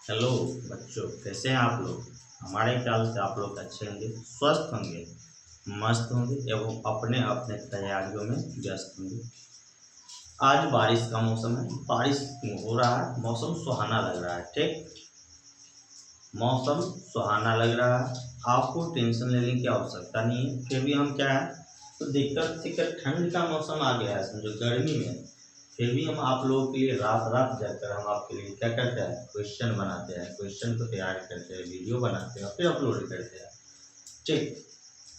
Hello बच्चों, कैसे हैं आप लोग। हमारे ख्याल से आप लोग अच्छे होंगे, स्वस्थ होंगे, मस्त होंगे एवं अपने अपने तैयारियों में व्यस्त होंगे। आज बारिश का मौसम है, बारिश हो रहा है, मौसम सुहाना लग रहा है। ठीक, मौसम सुहाना लग रहा है, आपको टेंशन लेने की आवश्यकता नहीं है। फिर भी हम क्या है, तो दिक्कत ठंड का मौसम आ गया है, समझो गर्मी में। फिर भी हम आप लोगों के लिए रात रात जाकर हम आपके लिए क्या करते हैं, क्वेश्चन बनाते हैं, क्वेश्चन को तैयार करते हैं, वीडियो बनाते हैं, फिर अपलोड करते हैं। ठीक,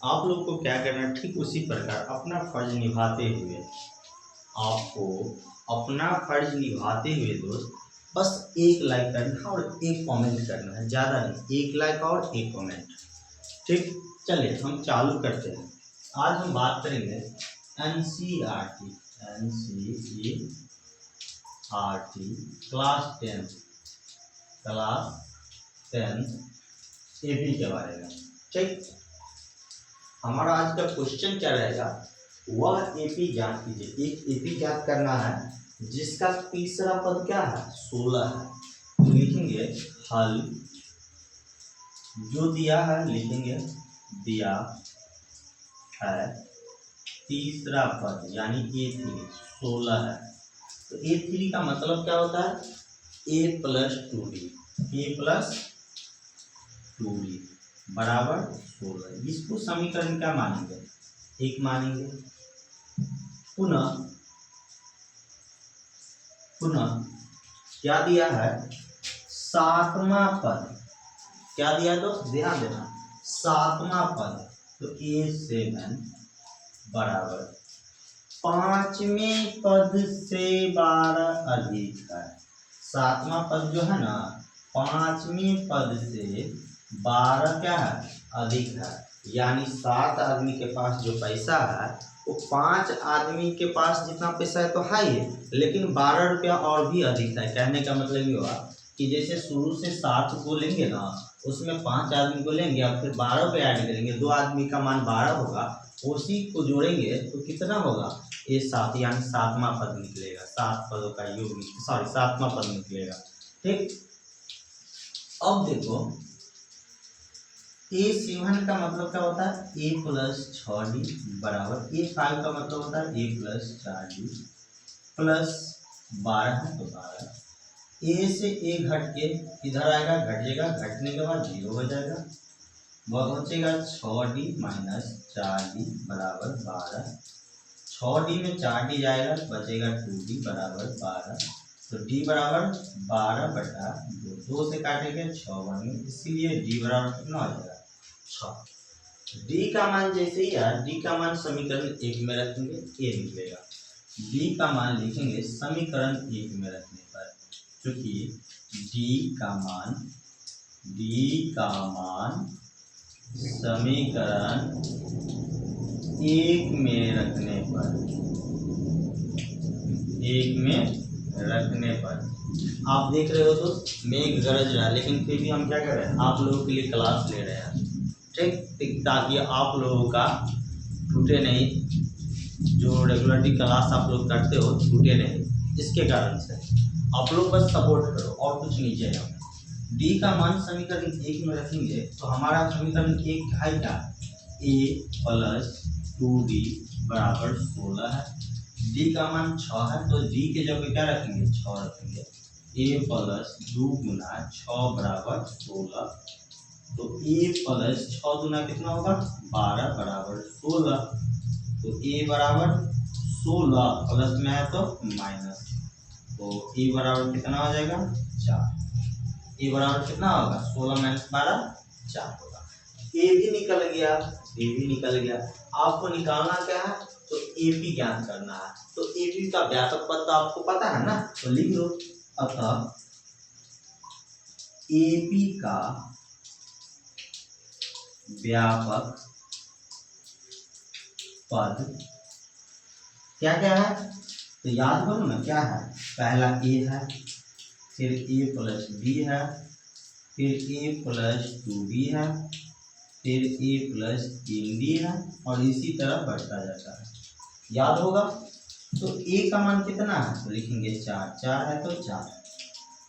आप लोग को क्या करना है, ठीक उसी प्रकार अपना फर्ज निभाते हुए आपको अपना फर्ज निभाते हुए दोस्त बस एक लाइक करना और एक कमेंट करना है, ज़्यादा नहीं, एक लाइक और एक कमेंट। ठीक, चलिए हम चालू करते हैं। आज हम बात करेंगे एनसीईआरटी क्लास 10 एपी के बारे में। ठीक, हमारा आज का क्वेश्चन क्या रहेगा, वह एपी ज्ञात कीजिए। एक एपी ज्ञात करना है जिसका तीसरा पद क्या है, 16 है। तो लिखेंगे हल, जो दिया है लिखेंगे दिया है तीसरा पद यानी A3 16 है। तो A3 का मतलब क्या होता है, A+2D बराबर 16। इसको समीकरण क्या मानेंगे, एक मानेंगे। पुनः क्या दिया है, सातवां पद क्या दिया है दोस्त, ध्यान देना, सातवां पद। तो A7 बराबर पांचवें पद से 12 अधिक है। सातवां पद जो है ना, पांचवें पद से 12 क्या है, अधिक है। यानी 7 आदमी के पास जो पैसा है वो 5 आदमी के पास जितना पैसा है तो है ही, लेकिन 12 रुपया और भी अधिक है। कहने का मतलब ये हुआ कि जैसे शुरू से 7 को लेंगे ना, उसमें 5 आदमी को लेंगे और फिर 12 पे ऐड करेंगे, 2 आदमी का मान 12 होगा, उसी को जोड़ेंगे तो कितना होगा, ये 7, यानी सातवां पद निकलेगा। 7 पदों का योग, सॉरी सातवां पद निकलेगा। ठीक, अब देखो A7 का मतलब क्या होता है, A+6D बराबर A5 का मतलब होता है A+4D प्लस 12 है तो 12। ए से ए घट के इधर आएगा, घटेगा, घटने के बाद 0 हो जाएगा, वह बचेगा 6D माइनस 4D बराबर 12। 6D में 4D जाएगा, बचेगा 2D बराबर 12। तो D बराबर 12/2, 2 से काटेंगे 6 बनेंगे, इसीलिए D बराबर कितना हो जाएगा, 6। D का मान जैसे ही है, D का मान समीकरण 1 में रखेंगे, A निकलेगा। D का मान लिखेंगे समीकरण 1 में रखने पर, क्योंकि D का मान समीकरण 1 में रखने पर आप देख रहे हो तो मेघ गरज रहा है, लेकिन फिर भी हम क्या कर रहे हैं, आप लोगों के लिए क्लास ले रहे हैं। ठीक, ताकि आप लोगों का टूटे नहीं, जो रेगुलरली क्लास आप लोग करते हो छूटे नहीं, इसके कारण से आप लोग बस सपोर्ट करो और कुछ नहीं चाहिए हमें। डी का मान समीकरण 1 में रखेंगे तो हमारा समीकरण 1 है क्या, A+2D बराबर 16 है। डी का मान 6 है तो डी के जगह क्या रखेंगे, 6 रखेंगे। A+2 गुना 6 बराबर 16। तो A+6 गुना कितना होगा, 12 बराबर 16। तो A बराबर 16 प्लस में है तो माइनस, तो A बराबर कितना हो जाएगा, 4। A बराबर कितना होगा, 16 माइनस 12 4 होगा। A भी निकल गया, A भी निकल गया। आपको निकालना क्या है, तो AP ज्ञात करना है। तो AP का व्यापक पद तो आपको पता है ना, तो लिख लो। अतः AP का व्यापक पद क्या क्या है, तो याद करो ना क्या है, पहला A है, फिर A+B है, फिर A+2D है, फिर A+3D है, और इसी तरह बढ़ता जाता है, याद होगा। तो A का मान कितना है, तो लिखेंगे 4, 4 है तो 4।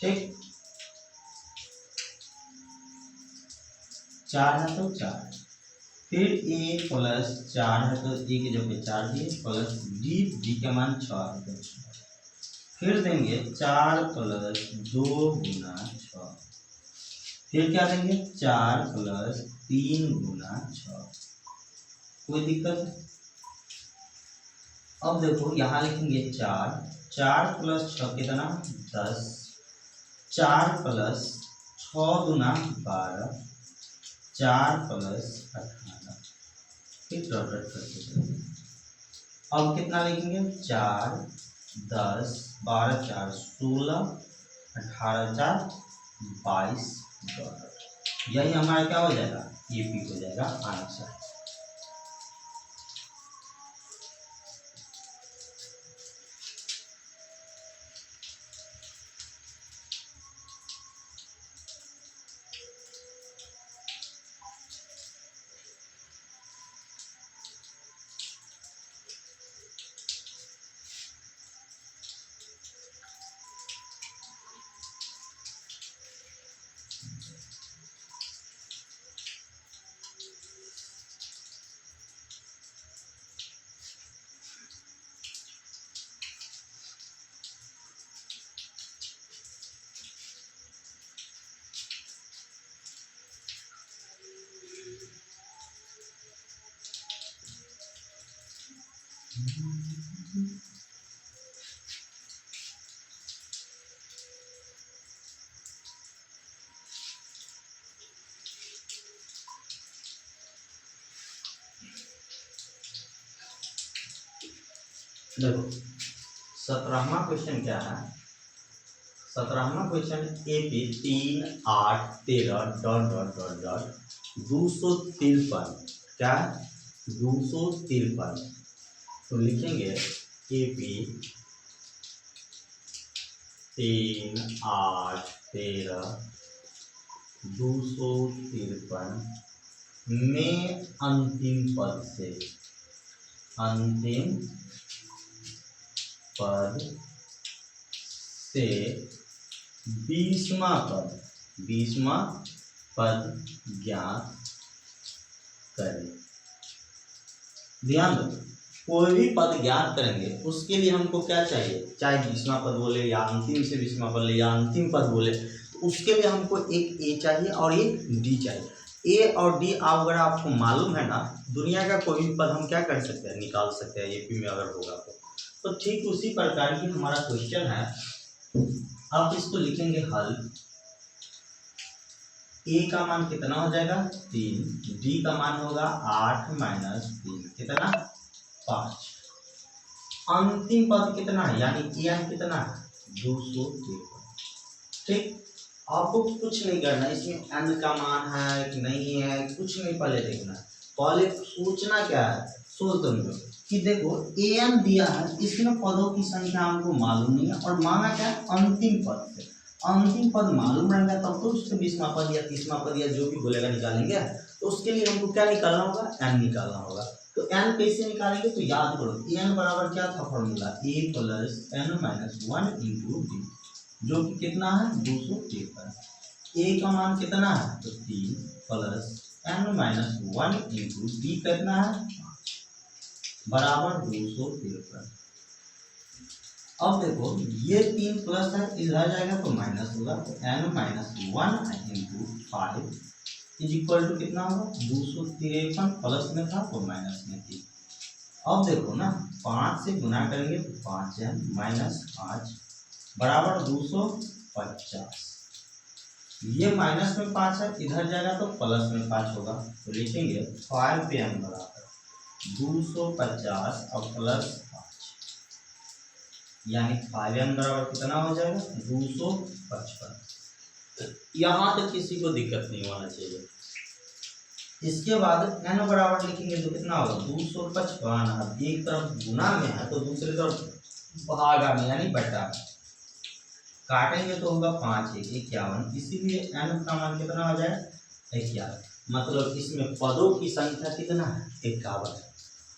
ठीक, 4 है तो 4, फिर a प्लस 4 है तो a की जगह 4 दिए प्लस d का मान 6 है तो 6, फिर देंगे 4 प्लस 2 गुना 6, फिर क्या देंगे 4 प्लस 3 गुना 6। कोई दिक्कत है? अब देखो यहाँ लिखेंगे 4 प्लस 6 कितना 10, 4 प्लस 6 गुना 12, 4 प्लस 18, फिर डॉट डॉट करके चलेंगे। अब कितना लिखेंगे 4 10 12 4 16 18 4 22 डॉट, यही हमारा क्या हो जाएगा यूपी हो जाएगा आंसर। देखो 17वां क्वेश्चन क्या है, 17वां क्वेश्चन ए पे 3 8 13 डॉट डॉट डॉट डॉट 253, क्या 253, तो लिखेंगे ए पी 3 8 13 253 में अंतिम पद से, अंतिम पद से 20वां पद ज्ञात करें। ध्यान दो, कोई भी पद ज्ञात करेंगे उसके लिए हमको क्या चाहिए, चाहे 20वां पद बोले या अंतिम से 20वां पद बोले या अंतिम पद बोले, तो उसके लिए हमको एक ए चाहिए और एक डी चाहिए। ए और डी अगर आपको मालूम है ना, दुनिया का कोई भी पद हम क्या कर सकते हैं, निकाल सकते हैं यूपी में अगर होगा तो ठीक उसी प्रकार की हमारा क्वेश्चन है। आप इसको लिखेंगे हल, ए का मान कितना हो जाएगा 3, डी का मान होगा 8 माइनस 3 कितना 5, अंतिम पद कितना है यानी एन कितना है 253। ठीक, आपको कुछ नहीं करना, इसमें एन का मान है कि नहीं है कुछ नहीं पहले देखना, पहले सोचना क्या है, सोच दो कि देखो एन दिया है, इसमें पदों की संख्या हमको मालूम नहीं है और मांगा क्या अंतिम पद से, अंतिम पद मालूम रहेगा तब तो उससे 20वां पद या 30वां पद या जो भी बोलेगा निकालेंगे, तो उसके लिए हमको क्या निकालना होगा एन निकालना होगा। तो एन कैसे निकालेंगे, तो याद करो एन बराबर क्या था formula, A plus N minus 1 into D, जो कि कितना है 253, ए का मान कितना है तो 3 plus N minus 1 into d कितना है बराबर 253। अब देखो ये 3 प्लस है इधर जाएगा तो माइनस होगा, तो n minus 1 into 5 is equal to कितना होगा 253, प्लस में था तो माइनस में थी। अब देखो ना 5 से गुना करेंगे तो 5 एन माइनस 5 बराबर 250, ये माइनस में 5 है इधर जाएगा तो प्लस में 5 होगा, तो लिखेंगे 5 पे एन बराबर 250 और प्लस 5 यानी 5m बराबर कितना हो जाएगा 255। यहाँ तक किसी को दिक्कत नहीं होना चाहिए। इसके बाद n बराबर लिखेंगे तो कितना होगा 255, अब एक तरफ गुना में है तो दूसरी तरफ भागा में यानी बटा में, काटेंगे तो होगा 5 1 51, इसीलिए n का मान कितना हो जाएगा 51, मतलब इसमें पदों की संख्या कितना है 51।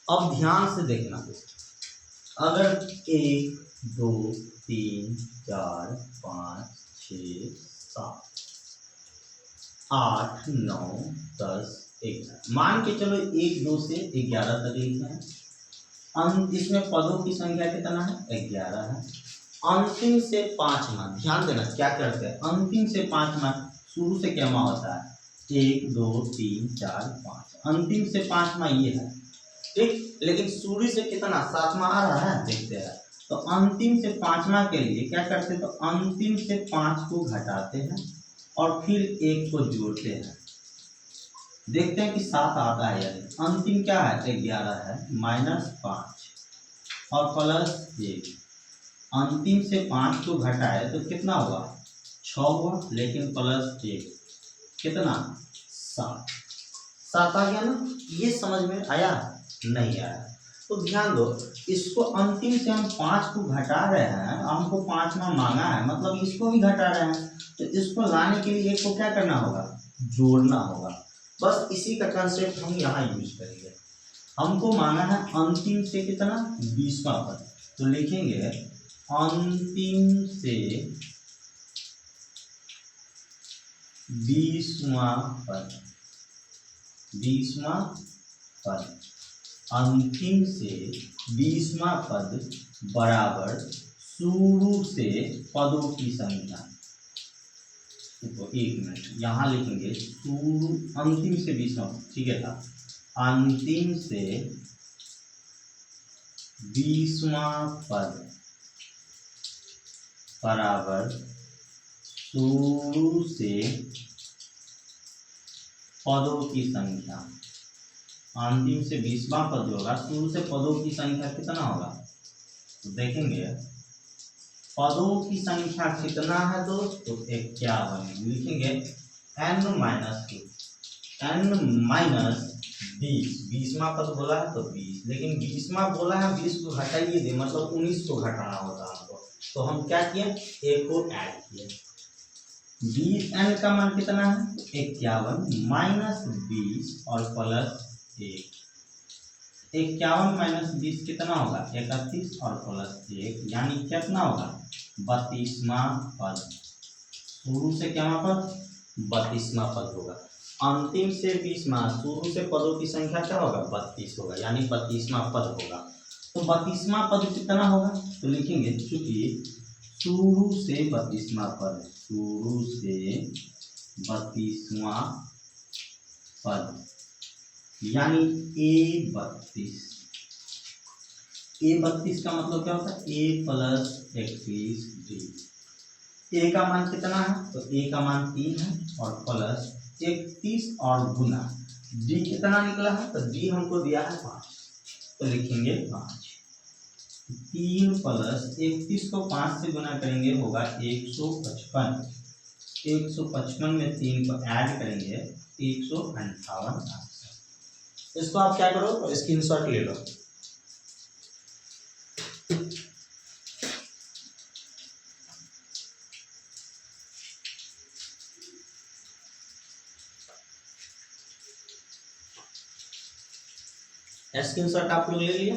अब ध्यान से देखना, अगर 1 2 3 4 5 6 7 8 9 10 11 मान के चलो 1 2 से 11 तक लिखे हैं। इसमें पदों की संख्या कितना है 11 है। अंतिम से 5वां, ध्यान देना क्या करते हैं, अंतिम से 5वां, शुरू से क्या होता है 1 2 3 4 5, अंतिम से 5वां ये है ठीक, लेकिन शुरू से कितना 7वां आ रहा है देखते हैं। तो अंतिम से 5वां के लिए क्या करते हैं, तो अंतिम से 5 को घटाते हैं और फिर 1 को जोड़ते हैं, देखते हैं कि 7 आता है या नहीं। अंतिम क्या है 11 है, -5 और +1, अंतिम से 5 को घटाए तो कितना हुआ 6 हुआ, लेकिन +1 कितना 7 आ गया ना। ये समझ में आया नहीं आया, तो ध्यान दो, इसको अंतिम से हम 5 को घटा रहे हैं, हमको 5वां मांगा है, मतलब इसको भी घटा रहे हैं, तो इसको लाने के लिए 1 को क्या करना होगा जोड़ना होगा। बस इसी का कंसेप्ट हम यहाँ यूज करेंगे। हमको मांगा है अंतिम से कितना 20वां पद, तो लिखेंगे अंतिम से 20वां पद, 20वां पद, अंतिम से 20वां पद बराबर शुरू से पदों की संख्या। तो 1 मिनट यहाँ लिखेंगे शुरू, अंतिम से 20वां, ठीक है था, अंतिम से 20वां पद बराबर शुरू से पदों की संख्या। अंतिम से 20वां पद होगा, शुरू से पदों की संख्या कितना होगा, तो देखेंगे पदों की संख्या कितना है दोस्त, तो 51, लिखेंगे n - 20, 20वां पद बोला है तो 20, लेकिन 20वां बोला है 20 को घटाइए दे, मतलब 19 को घटाना होता हमको, तो हम क्या किए 1 को ऐड किए। 20n का मान कितना है 51 - 20 और +1, 51 - 20 कितना होगा 31 और +1, यानी कितना होगा 32वां पद। शुरू से क्या पद 32वां पद होगा, अंतिम से 20वां, शुरू से पदों की संख्या क्या होगा 32 होगा, यानी 32वां पद होगा। तो 32वां पद कितना होगा, तो लिखेंगे चूंकि शुरू से 32वां पद, शुरू से 32वां पद, यानी A32, A32 का मतलब क्या होता है A + 31 D। A का मान कितना है, तो A का मान 3 है और +31 और गुना D कितना निकला है, तो D हमको दिया है 5, तो लिखेंगे 5। 3 + 31 को 5 से गुना करेंगे होगा 155, 155 में 3 को ऐड करेंगे 158। इसको आप क्या करो स्क्रीनशॉट ले लो। स्क्रीनशॉट आप लोग ले लिया।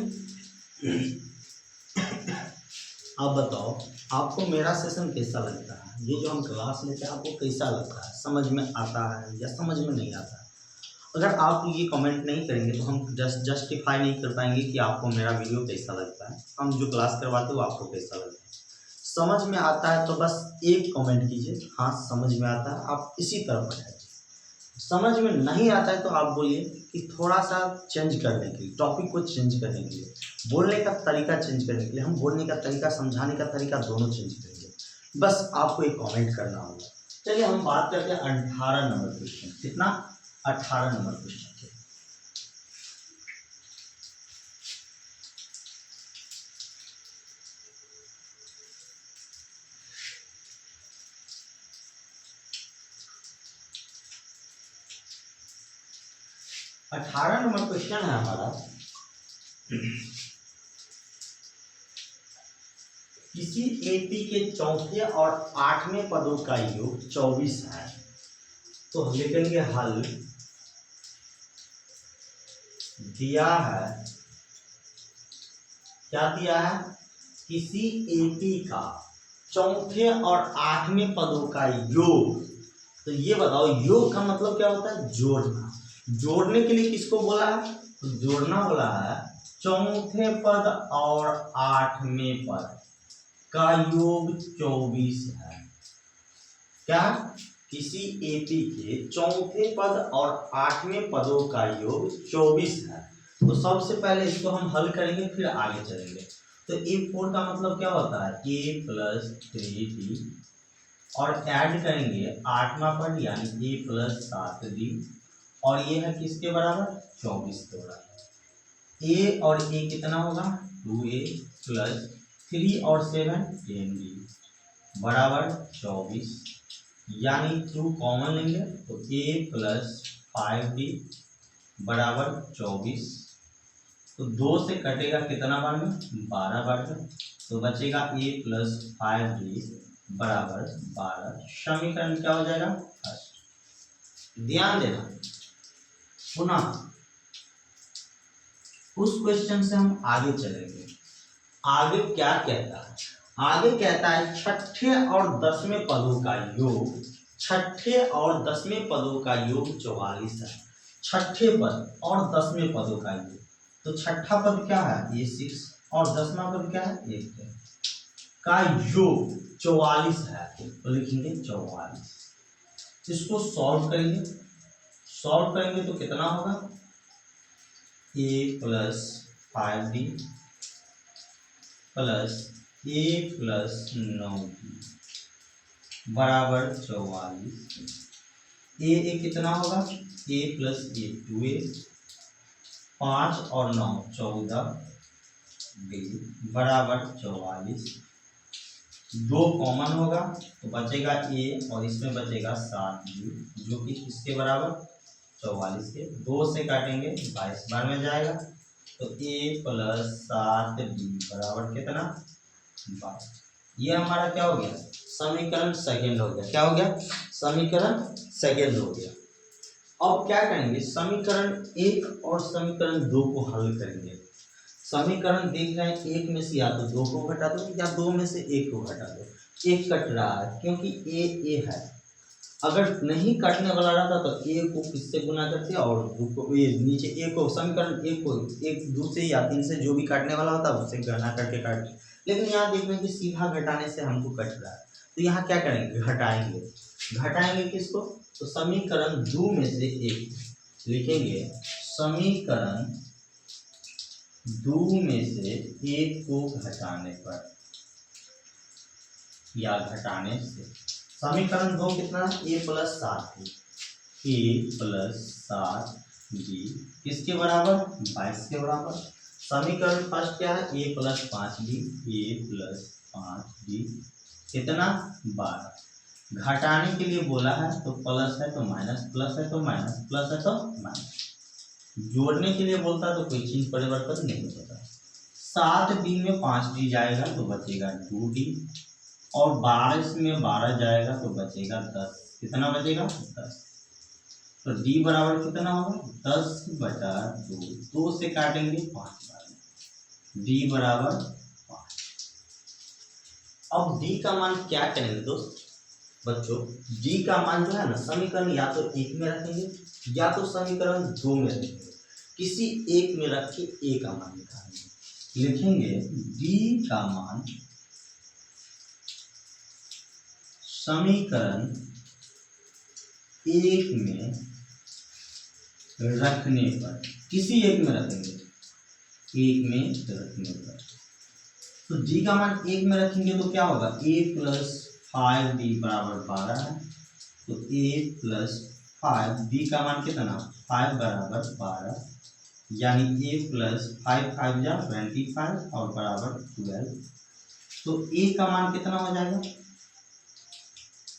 अब बताओ आपको मेरा सेशन कैसा लगता है, ये जो हम क्लास लेते हैं आपको कैसा लगता है, समझ में आता है या समझ में नहीं आता है। अगर आप ये कमेंट नहीं करेंगे तो हम जस्टिफाई नहीं कर पाएंगे कि आपको मेरा वीडियो कैसा लगता है, हम जो क्लास करवाते हैं वो आपको कैसा लगता है। समझ में आता है तो बस एक कमेंट कीजिए हाँ समझ में आता है, आप इसी तरह पढ़ाइए। समझ में नहीं आता है तो आप बोलिए कि थोड़ा सा चेंज करने के लिए, टॉपिक को चेंज करने के लिए, बोलने का तरीका चेंज करने के लिए, हम बोलने का तरीका समझाने का तरीका दोनों चेंज करेंगे, बस आपको एक कमेंट करना होगा। चलिए हम बात करते हैं 18 नंबर क्वेश्चन, कितना 18 नंबर क्वेश्चन के। अठारह नंबर क्वेश्चन है हमारा, किसी एपी के चौथे और 8वें पदों का योग 24 है, तो हम लिखेंगे हल। दिया है, क्या दिया है, किसी एपी का चौथे और 8वें पदों का योग तो ये बताओ योग का मतलब क्या होता है? जोड़ना। जोड़ने के लिए किसको बोला है? तो जोड़ना बोला है चौथे पद और आठवें पद का योग 24 है। क्या? किसी एपी के चौथे पद और आठवें पदों का योग 24 है। तो सबसे पहले इसको हम हल करेंगे, फिर आगे चलेंगे। तो A4 का मतलब क्या होता है? A प्लस 3D और ऐड करेंगे आठवां पद यानी A प्लस 7D और ये है किसके बराबर? 24 के बराबर। A और A कितना होगा? 2A प्लस 3 और 7 10D बराबर 24 यानी 2 कॉमन लेंगे तो A प्लस 5D बराबर 24। तो 2 से कटेगा कितना बार में? 12 बार में। तो बचेगा A प्लस 5D बराबर 12। समीकरण क्या हो जाएगा? फर्स्ट। ध्यान देना, पुनः उस क्वेश्चन से हम आगे चलेंगे। आगे क्या कहता है? आगे कहता है छठे और 10वें पदों का योग, छठे और 10वें पदों का योग 44 है। छठे पद और 10वें पदों का योग, तो छठा पद क्या है? ये 6 और 10वां पद क्या है? 1 है। का योग 44 है तो लिखेंगे 44। इसको सॉल्व करेंगे, सॉल्व करेंगे तो कितना होगा? A plus 5D plus A plus 9D बराबर 44। ए कितना होगा? A प्लस A 2A 5 और 9 14D बराबर 44। 2 कॉमन होगा तो बचेगा A और इसमें बचेगा 7D जो कि इसके बराबर 44 के। 2 से काटेंगे 22 बार में जाएगा तो A प्लस 7D बराबर कितना? 22। ये हमारा क्या हो गया? समीकरण सेकेंड हो गया। क्या हो गया? समीकरण सेकेंड हो गया। अब क्या करेंगे? समीकरण 1 और समीकरण 2 को हल करेंगे। समीकरण देख रहे हैं, एक में से या तो 2 को घटा दो या 2 में से 1 को घटा दो। 1 कट रहा है क्योंकि A है। अगर नहीं काटने वाला रहता तो A को किससे गुना करते और 2 को नीचे A को, समीकरण 1 को 1 2 से या 3 से जो भी काटने वाला होता है उससे गणना करके काटते। लेकिन यहाँ देख रहे हैं कि सीधा घटाने से हमको कट रहा है, तो यहाँ क्या करेंगे? घटाएंगे। घटाएंगे किसको? तो समीकरण 2 में से 1 लिखेंगे। समीकरण 2 में से 1 को घटाने पर या घटाने से समीकरण 2 कितना? A plus 7D। A plus 7D किसके बराबर? 22 के बराबर। समीकरण फर्स्ट क्या है? A plus 5D। A plus 5D कितना? 12। घटाने के लिए बोला है तो प्लस है तो माइनस, प्लस है तो माइनस, प्लस है तो माइनस। जोड़ने के लिए बोलता है तो कोई चीज परिवर्तन नहीं होता। 7D में 5D जाएगा तो बचेगा 2D और 12 में 12 जाएगा तो बचेगा 10। कितना बचेगा? 10। तो D बराबर कितना होगा? 10/2। 2 से काटेंगे 5 बार में। D बराबर 5। अब D का मान क्या करेंगे दोस्त? बच्चों D का मान जो है ना, समीकरण या तो 1 में रखेंगे या तो समीकरण 2 में रखेंगे। किसी एक में रख के A का मान निकालेंगे। लिखेंगे D का मान समीकरण 1 में रखने पर, किसी एक में रखेंगे, 1 में रखने पर, तो D का मान 1 में रखेंगे तो क्या होगा? A प्लस 5D बराबर 12 है तो A प्लस 5 D का मान कितना? 5 बराबर 12 यानी A प्लस 5 5 जा 25 और बराबर 12। तो A का मान कितना हो जाएगा?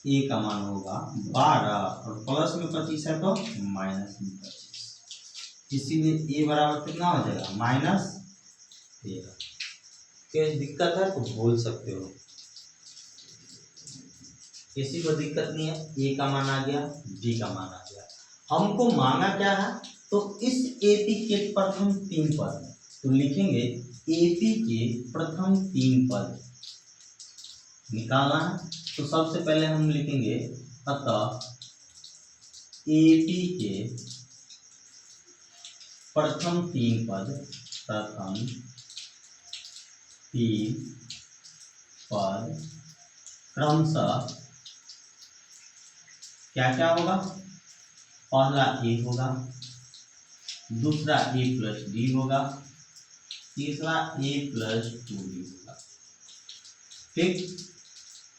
A का मान होगा 12 और प्लस में 25 है तो माइनस में 25। इसीलिए A बराबर कितना हो जाएगा? -13। कोई दिक्कत है तो बोल सकते हो, किसी को दिक्कत नहीं है। A का मान आ गया, D का मान आ गया। हमको मांगा क्या है? तो इस AP के प्रथम 3 पद, तो लिखेंगे AP के प्रथम 3 पद निकालना है। तो सबसे पहले हम लिखेंगे अतः एपी के प्रथम तीन पद क्रमशः क्या क्या होगा? पहला ए होगा, दूसरा ए प्लस डी होगा, तीसरा ए प्लस 2डी होगा। ठीक,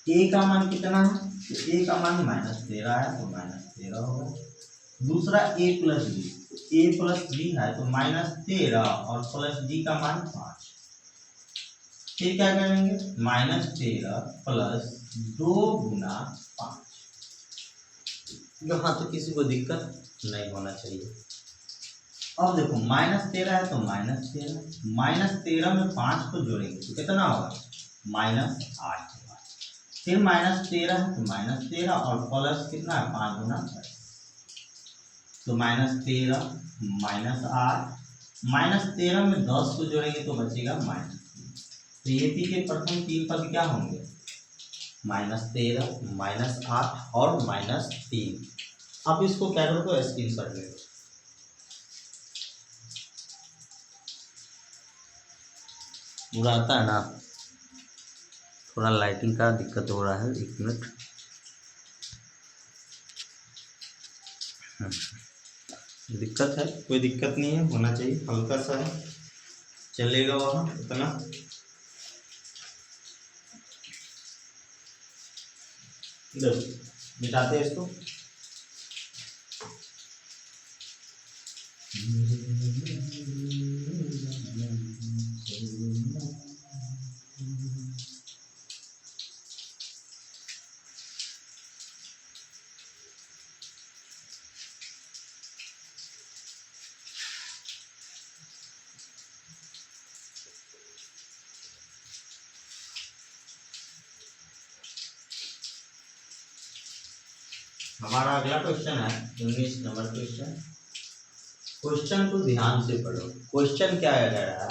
ए का मान कितना है? तो ए का मान -13 है तो -13 होगा। दूसरा ए प्लस डी, ए प्लस डी है तो -13 और प्लस डी का मान 5। फिर क्या करेंगे? -13 प्लस 2 गुना 5। यहाँ तो किसी को दिक्कत नहीं होना चाहिए। अब देखो -13 है तो -13 में 5 को जोड़ेंगे तो कितना होगा? -8 होगा। फिर -13 है तो -13 और प्लस कितना है? 5 गुना 10 तो -13 -8 -13 में 10 को जोड़ेंगे तो बचेगा -3। तो एपी के प्रथम तीन पद क्या होंगे? -13 -8 और -3। अब इसको क्या करो तो स्क्रीनशॉट ले लो। पूरा आता है ना? थोड़ा लाइटिंग का दिक्कत हो रहा है, 1 मिनट। दिक्कत है, कोई दिक्कत नहीं है, होना चाहिए, हल्का सा है, चलेगा वहाँ इतना। मिटाते हैं इसको। हमारा अगला क्वेश्चन है 19 नंबर क्वेश्चन। क्वेश्चन को ध्यान से पढ़ो। क्वेश्चन क्या है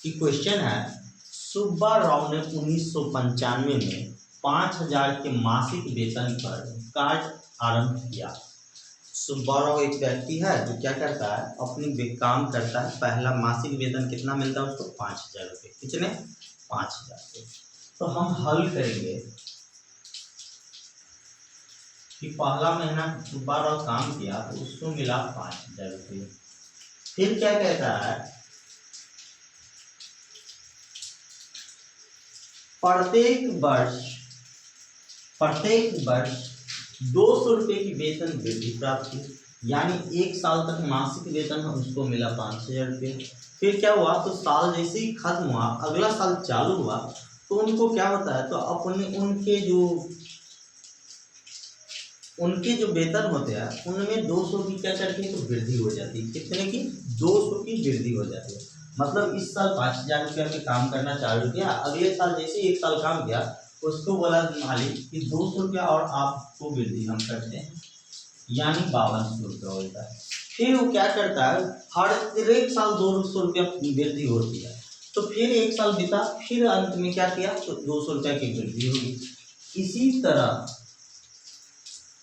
कि क्वेश्चन है सुब्बा राव ने 1995 में 5000 के मासिक वेतन पर कार्य आरंभ किया। सुब्बा राव एक व्यक्ति है जो क्या करता है? अपनी काम करता है। पहला मासिक वेतन कितना मिलता है उसको? 5000 रुपये। कितने? 5000 रुपये। तो हम हल करेंगे कि पहला महीना सुब्बा राव काम किया तो उसको मिला 5000 रुपये। फिर क्या कहता है? प्रत्येक वर्ष 200 रुपये की वेतन वृद्धि प्राप्त की, यानी 1 साल तक मासिक वेतन उसको मिला 5000 रुपये। फिर क्या हुआ? तो साल जैसे ही खत्म हुआ, अगला साल चालू हुआ तो उनको क्या होता है? तो अपने उनके जो वेतन होते हैं उनमें 200 की क्या करती है? तो वृद्धि हो जाती है। कितने की? 200 की वृद्धि हो जाती है। मतलब इस साल 5000 रुपया के काम करना चालू किया, अगले साल जैसे 1 साल काम किया उसको बोला मालिक कि 200 रुपया और आपको वृद्धि हम करते हैं, यानी 5200 रुपया होता है। फिर वो क्या करता है? हर एक साल 200 रुपया वृद्धि होती है। तो फिर 1 साल बीता, फिर अंत में क्या किया? तो 200 रुपया की वृद्धि होगी। इसी तरह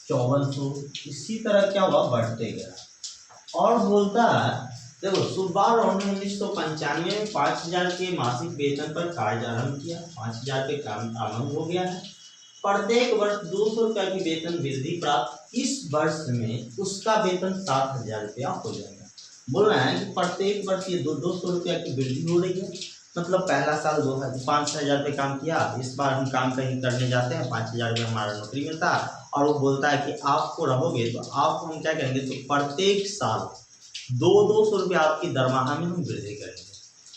5400, इसी तरह क्या हुआ? बढ़ते गया। और बोलता है देखो सुब्बा राव ने 1995 में 5000 के मासिक वेतन पर कार्य आरंभ किया। 5000 के काम आरंभ हो गया है। प्रत्येक वर्ष 200 रुपया की वेतन वृद्धि प्राप्त। इस वर्ष में उसका वेतन 7000 रुपया हो जाएगा। बोल रहे हैं कि प्रत्येक वर्ष ये 200 रुपया की वृद्धि हो रही है। मतलब पहला साल 5000 रुपये काम किया, इस बार हम काम कहीं करने जाते हैं, 5000 रुपये हमारा नौकरी मिलता है और वो बोलता है कि आपको रहोगे तो आपको हम क्या करेंगे? तो प्रत्येक साल 200 रुपये आपकी दरमाहा में हम वृद्धि करेंगे।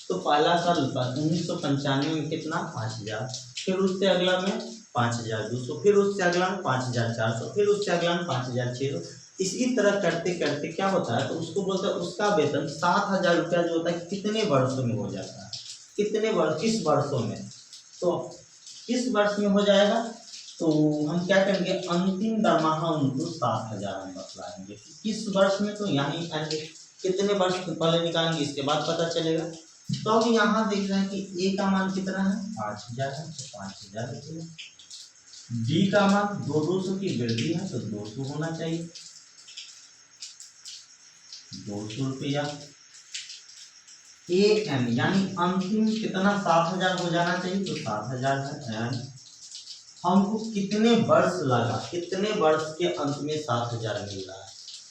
तो पहला साल 1995 में कितना? 5000। फिर उससे अगला में 5200, फिर उससे अगला में 5400, फिर उससे अगला में 5600। इसी तरह करते करते क्या होता है? तो उसको बोलते हैं उसका वेतन 7000 रुपया जो होता है कितने वर्षों में हो जाता है? कितने वर्ष? किस वर्षों में? तो किस वर्ष में हो जाएगा? तो हम क्या करेंगे? अंतिम दरमाहा उनको 7000 हम बतलाएंगे। किस वर्ष में? तो यहाँ कितने वर्ष पहले निकालेंगे इसके बाद पता चलेगा। तो अब यहाँ देख रहे हैं कि ए का मान कितना है? 5000 है तो 5000 रुपये। डी का मान 200 की वृद्धि है तो 200 होना चाहिए। 200 रुपया। एन यानी अंतिम कितना 7000 हो जाना चाहिए, तो 7000 है। एन हमको कितने वर्ष लगा, कितने वर्ष के अंत में 7000 मिल रहा है।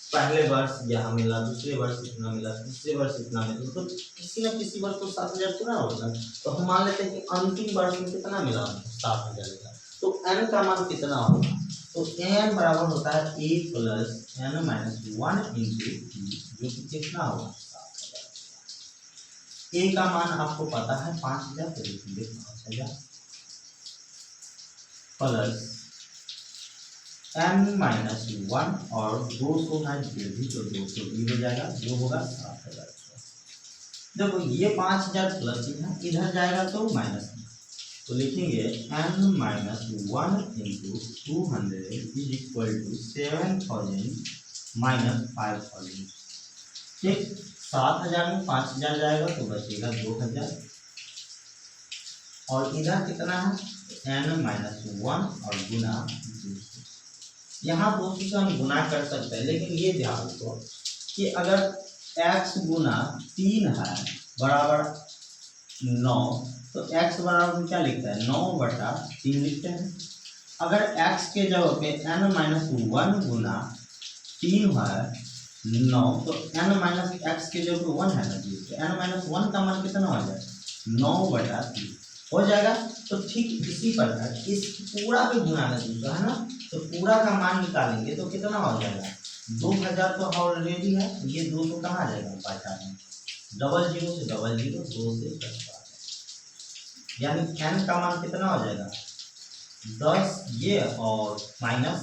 पहले वर्ष यहाँ मिला, दूसरे वर्ष इतना मिला, तीसरे वर्ष इतना मिला, तो किसी न किसी वर्ष तो 7000 पूरा होगा। तो हम मान लेते हैं कि अंतिम वर्ष में कितना मिला, 7000 का। तो एन का मान कितना होगा, तो एन बराबर होता है ए प्लस एन माइनस 1 इंटू जो कि कितना होगा 7000। ए का मान आपको पता है 5000, तो लिखेंगे 5000 प्लस एन माइनस 1 और 200 है वृद्धि, तो 200 भी हो जाएगा, जो होगा 7000। देखो ये 5000 प्लस है, इधर जाएगा तो माइनस, तो लिखेंगे n minus 1 into 200 is equal to 7000 minus 5000। ठीक, 7000 में 5000 जाएगा तो बचेगा 2000, और इधर कितना है एन माइनस 1 और गुना 200। यहाँ 200 से हम गुना कर सकते हैं, लेकिन ये ध्यान रखो कि अगर x गुना 3 है बराबर 9, तो x बराबर क्या लिखता है 9/3 लिखते हैं। अगर x के जगह पे n माइनस 1 गुना 3 है 9, तो n माइनस x के जगह पे 1 है ना जी, तो n माइनस 1 का मान कितना हो जाएगा 9/3 हो जाएगा। तो ठीक इसी प्रकार इस पूरा पे गुना दूसरा है ना, तो पूरा का मान निकालेंगे तो कितना हो जाएगा 2000 तो ऑलरेडी है, ये 200 कहाँ आ जाएगा पहचान, डबल जीरो से डबल जीरो, 2 से +5, यानी n का मान कितना हो जाएगा 10, ये और माइनस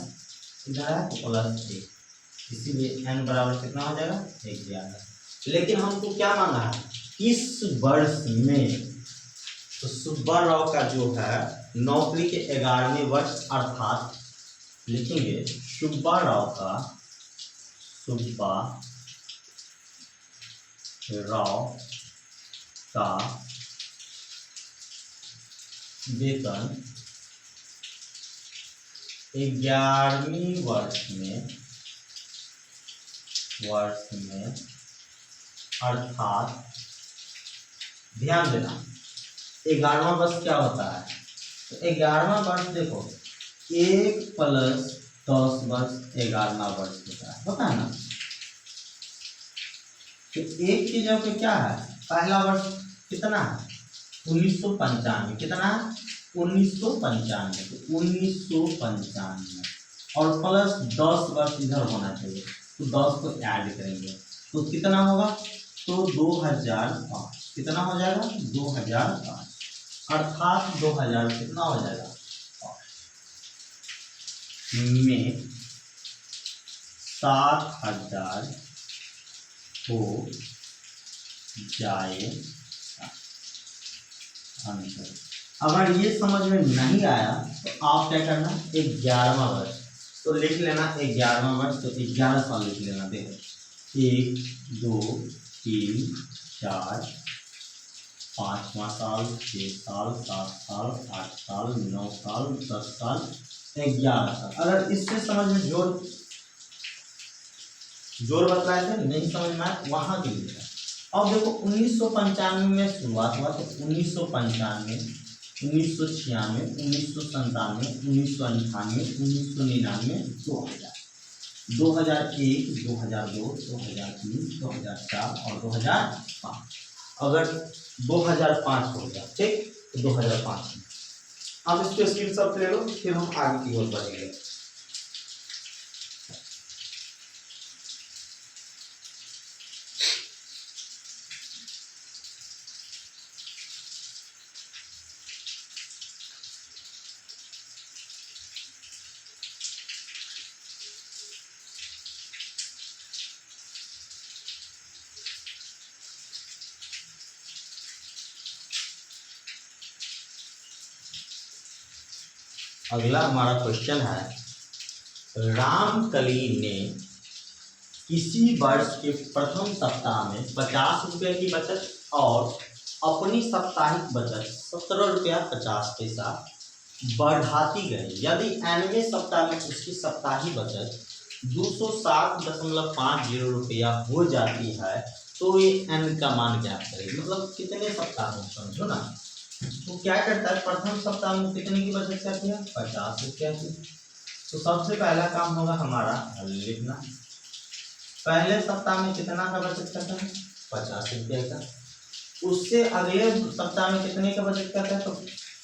इधर है तो +1, इसीलिए n बराबर कितना हो जाएगा 11। लेकिन हमको क्या मांगा है इस वर्ष में, तो सुब्बाराव का जो है नौकरी के 11वें वर्ष, अर्थात लिखेंगे सुब्बाराव का वेतन 11वीं वर्ष में अर्थात ध्यान देना 11वां वर्ष क्या होता है, तो 11वां वर्ष देखो 1 + 10 वर्ष 11वां वर्ष होता है ना। तो 1 की जगह पे क्या है पहला वर्ष कितना है 1995, कितना है 1995, तो 1995 और प्लस 10 वर्ष इधर होना चाहिए, तो 10 को ऐड करेंगे तो कितना होगा, तो 2005, कितना हो जाएगा 2005, अर्थात 2000 कितना हो जाएगा में 7000 हो जाएगा आंसर। अगर ये समझ में नहीं आया तो आप क्या करना 11वां वर्ष, तो लिख लेना 11वां वर्ष, तो 11 साल लिख लेना। देखो 1 2 3 4 5वां साल, 6 साल, 7 साल, 8 साल, 9 साल, 10 साल, 11 साल। अगर इससे समझ में जोड़ बतलाए थे नहीं समझ में आया वहां के लिए। अब देखो 1995 में शुरुआत हुआ, तो 1995, 1996, 1997, 1998, 1999, 2000, 2001, 2002, 2003, 2004 और 2005। अगर 2005 हो गया ठीक, तो 2005 में आप इसको स्क्रीनशॉट ले लो, फिर हम आगे की ओर बढ़ेंगे। अगला हमारा क्वेश्चन है, रामकली ने किसी वर्ष के प्रथम सप्ताह में 50 रुपये की बचत और अपनी साप्ताहिक बचत 17 रुपया 50 पैसा बढ़ाती गई। यदि 9वें सप्ताह में उसकी साप्ताहिक बचत 207.50 रुपया हो जाती है, तो ये n का मान ज्ञात करेगी, मतलब कितने सप्ताह में, समझो ना। तो क्या करता है, प्रथम सप्ताह में कितने की बचत करती है, 50 रुपया की। तो सबसे पहला काम होगा हमारा लिखना, पहले सप्ताह में कितना का बचत करता है, 50 रुपये का। उससे अगले सप्ताह में कितने का बचत करता है, तो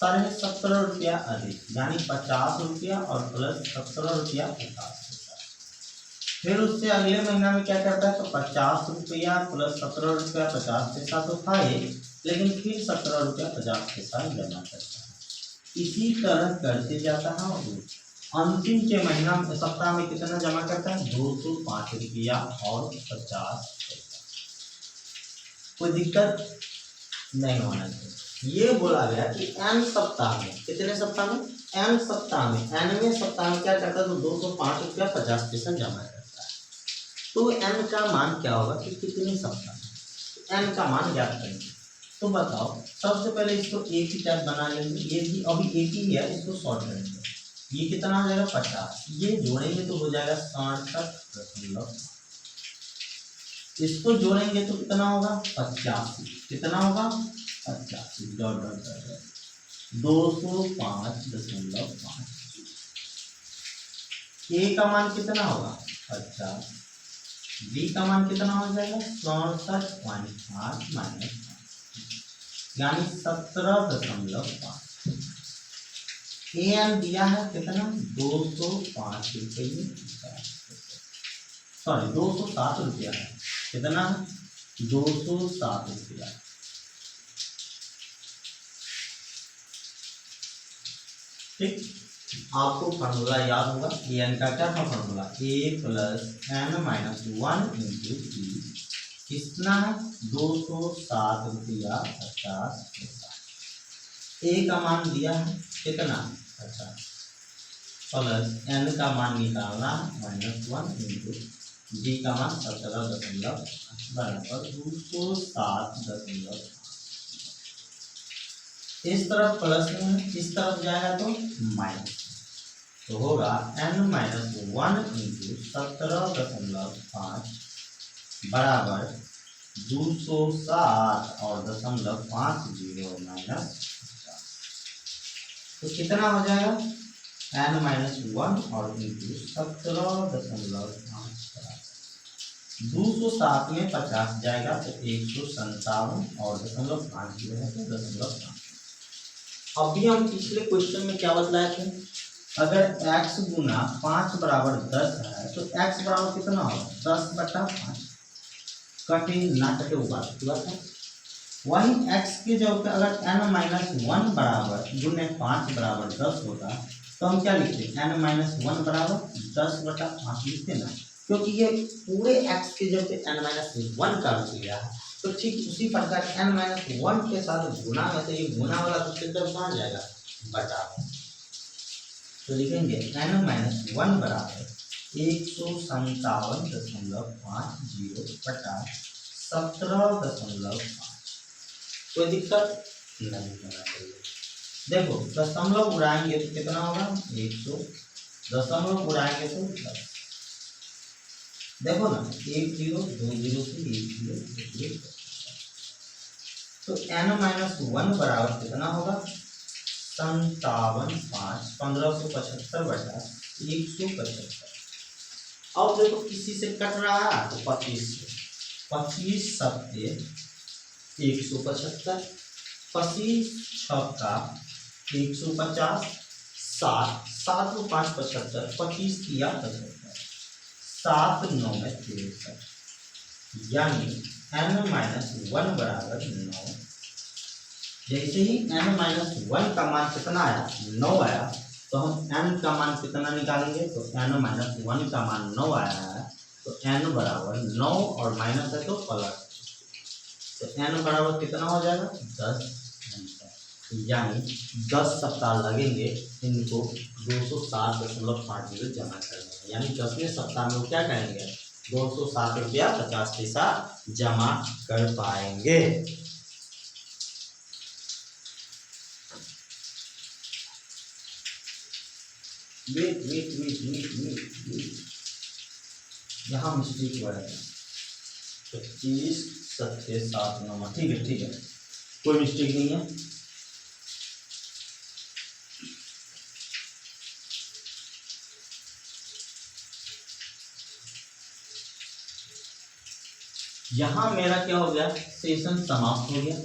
17.5 रुपया अधिक, यानी 50 रुपया और प्लस 17 रुपया 50 रुपया। फिर उससे अगले महीना में क्या करता है, तो 50 रुपया प्लस 17 रुपया 50 पैसा तो था ही, लेकिन फिर 17 रुपया 50 पैसा जमा करता है। इसी तरह करते जाता है और अंतिम के महीना में सप्ताह में कितना जमा करता है, 205 रुपया और 50 पैसा। कोई दिक्कत नहीं होना चाहिए। ये बोला गया कि n सप्ताह में, कितने सप्ताह में, n सप्ताह में, nवें सप्ताह में क्या करता है, तो 205 रुपया 50 पैसा जमा करता है। तो n का मान क्या होगा कि कितने सप्ताह में, n का मान ज्ञात करेंगे। तो बताओ, सबसे पहले इसको एक ही टाइप बना लेंगे, ये भी अभी एक ही है, इसको शॉर्ट करेंगे। ये कितना हो जाएगा, 50, ये जोड़ेंगे तो हो जाएगा 67.5, इसको जोड़ेंगे तो कितना होगा, 85, कितना होगा, 85 डॉट डॉट डॉट 205.5। ए का मान कितना होगा, 50, बी का मान कितना हो जाएगा, 67.5 माइनस, यानी 17.5। एन दिया है कितना, 205 रुपये, सॉरी 207 रुपया है, कितना, 207 रुपया। ठीक, आपको फार्मूला याद होगा, एन का क्या था फार्मूला, ए प्लस एन माइनस 1 इंटू ई, कितना है, 207 रुपया 50 पैसा। ए का मान दिया है कितना, 50, प्लस एन का मान निकालना माइनस 1 इंटू जी का मान 17.5 बराबर 207.5। इस तरफ प्लस में, इस तरफ जाएगा तो माइनस, तो होगा n माइनस 1 इंटू 17.5 बराबर 207 और 0.50 माइनस, तो कितना हो जाएगा, n माइनस 1 और इंटू 17.5, 207 में 50 जाएगा तो 157 और 0.5 जो है तो 0.5। अभी हम पिछले क्वेश्चन में क्या बतलाए थे, अगर x गुना 5 बराबर 10 है तो x बराबर कितना होगा, 10/5, कटे ना कटे वो बात है। वही x के जब अगर n माइनस 1 बराबर गुने 5 बराबर 10 होता तो हम क्या लिखते, n माइनस 1 बराबर 10/5 लिखते ना, क्योंकि ये पूरे x के जब n माइनस 1 का रूप लिया है, तो ठीक उसी प्रकार n माइनस 1 के साथ गुना में, तो ये गुना वाला तो सिर्फ कहाँ जाएगा, बटा, तो लिखेंगे n माइनस 1 बराबर 157.50 बटा 17.5। कोई दिक्कत नहीं होना चाहिए। देखो दशमलव उड़ाएंगे तो कितना होगा, 100, दशमलव उड़ाएंगे तो 10। देखो ना, 1 0 2 0 से 1 0 2 0, तो n माइनस 1 बराबर कितना होगा, 57.5, 1575 बटा 175। अब देखो किसी से कट रहा है तो 25 से, 25 सत्ते 175, 25 छक्का 150, 7 7 को 5 75, 25 किया 75, 7 9 में 63, यानी n माइनस 1 बराबर 9। जैसे ही n माइनस 1 का मान कितना आया, 9 आया, तो हम n का मान कितना निकालेंगे, तो n माइनस 1 का मान 9 आया है, तो n बराबर 9 और माइनस है तो प्लस, तो n बराबर कितना हो जाएगा, 10, यानी 10 सप्ताह लगेंगे इनको 207.50 जमा करने में, यानी 10वें सप्ताह में वो क्या करेंगे, 207 रुपया 50 पैसा जमा कर पाएंगे। Wait wait wait wait wait wait यहाँ मिस्टेक हुआ है, 25 7 7 9, ठीक है ठीक है, कोई मिस्टेक नहीं है। यहाँ मेरा क्या हो गया, सेशन समाप्त हो गया।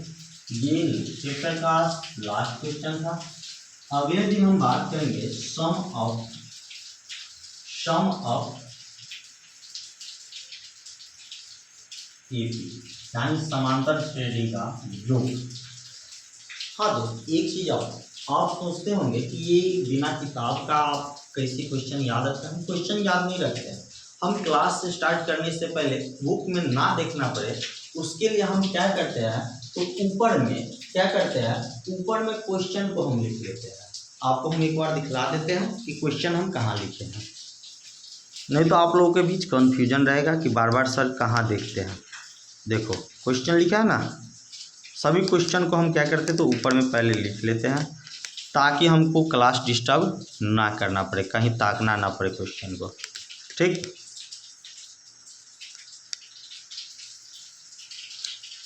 ये चैप्टर का लास्ट क्वेश्चन था। अगले दिन हम बात करेंगे सम ऑफ एपी, यानी समांतर श्रेणी का योग। हाँ दोस्त, एक चीज आप सोचते होंगे कि ये बिना किताब का आप कैसे क्वेश्चन याद रखते हैं। क्वेश्चन याद नहीं रखते हैं, हम क्लास से स्टार्ट करने से पहले बुक में ना देखना पड़े उसके लिए हम क्या करते हैं, तो ऊपर में क्या करते हैं, ऊपर में क्वेश्चन को हम लिख लेते हैं। आपको हम एक बार दिखला देते हैं कि क्वेश्चन हम कहाँ लिखे हैं, नहीं तो आप लोगों के बीच कन्फ्यूजन रहेगा कि बार बार सर कहाँ देखते हैं। देखो क्वेश्चन लिखा है ना, सभी क्वेश्चन को हम क्या करते हैं, तो ऊपर में पहले लिख लेते हैं ताकि हमको क्लास डिस्टर्ब ना करना पड़े, कहीं ताकना ना पड़े क्वेश्चन को, ठीक।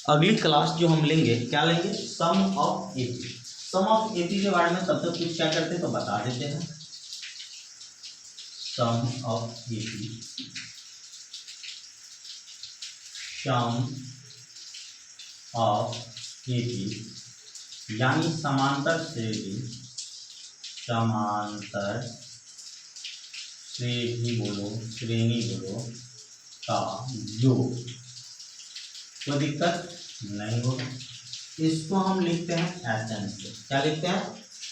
अगली क्लास जो हम लेंगे, क्या लेंगे, sum of AP. Sum of AP के बारे में तब तक कुछ क्या करते हैं, तो बता देते हैं। Sum of AP, sum of AP यानी समांतर श्रेणी, समांतर श्रेणी बोलो, श्रेणी बोलो का योग। कोई दिक्कत नहीं होगा। इसको हम लिखते हैं एसएन से। क्या लिखते हैं,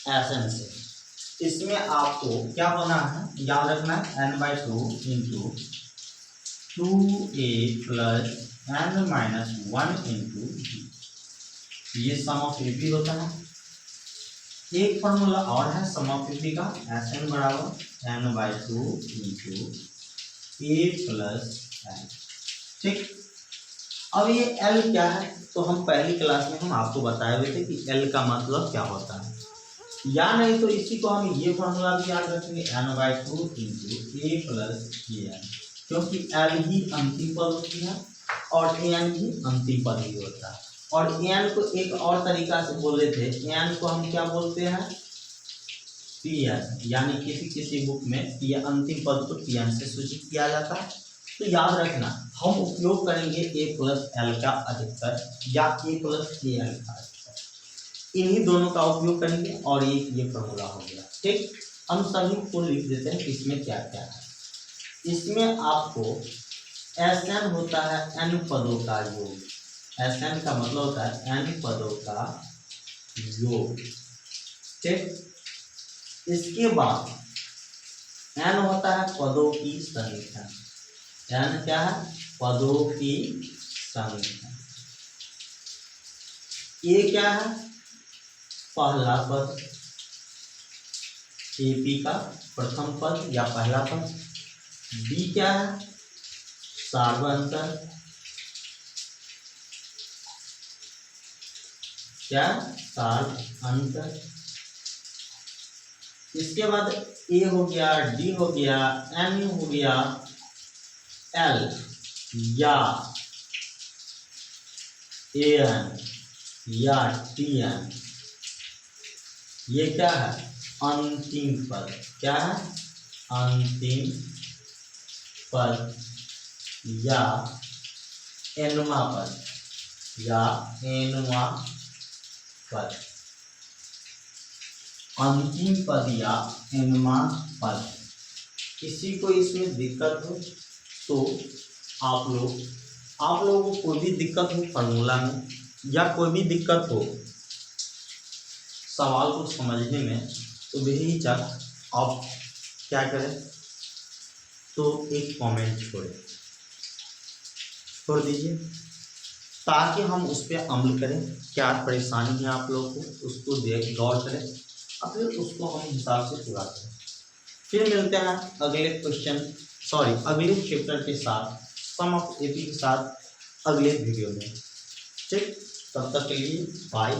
एसएन से। इसमें आपको क्या होना है, याद रखना है, n/2 into 2a plus n-1 into b, ये सम ऑफ एपी होता है। एक फॉर्मूला और है सम ऑफ एपी का, एसएन बराबर n/2 into a plus n, ठीक। अब ये L क्या है, तो हम पहली क्लास में हम आपको बताए हुए थे कि L का मतलब क्या होता है, या नहीं तो इसी को हम ये फॉर्मूला भी याद रखेंगे, n/2 into a plus an, क्योंकि L ही अंतिम पद होती है और an भी अंतिम पद ही होता है। और n को एक और तरीका से बोले थे, n को हम क्या बोलते हैं, pn, यानी किसी बुक में ये अंतिम पद को pn से सूचित किया जाता है। तो याद रखना, हम उपयोग करेंगे a प्लस एल का अधिकतर या a प्लस ए एल का अधिकतर, इन्हीं दोनों का उपयोग करेंगे और ये फॉर्मूला हो गया, ठीक। हम सभी को लिख देते हैं कि इसमें क्या क्या है। इसमें आपको Sn होता है n पदों का योग, Sn का मतलब होता है n पदों का योग, ठीक। इसके बाद n होता है पदों की संख्या, n क्या है, पदों की संख्या। ए क्या है, पहला पद, एपी का प्रथम पद या पहला पद। बी क्या है, सार्वंतर, क्या, सार्वंतर। इसके बाद ए हो गया, डी हो गया, एन हो गया, एल या एन या टीएन, ये क्या है, अंतिम पद। क्या है, अंतिम पद या एनवा पद, या एनवा पद, अंतिम पद या एनवा पद। किसी को इसमें दिक्कत हो तो आप लोगों को कोई भी दिक्कत हो फॉर्मूला में, या कोई भी दिक्कत हो सवाल को समझने में, तो बेहिचक आप क्या करें, तो एक कमेंट छोड़ दीजिए ताकि हम उस पर अमल करें। क्या परेशानी है आप लोगों को, उसको देख गौर करें और फिर उसको हम हिसाब से पूरा करें। फिर मिलते हैं अगले चैप्टर के साथ, सम ऑफ एपी के साथ अगले वीडियो में, ठीक। तब तक के लिए बाय।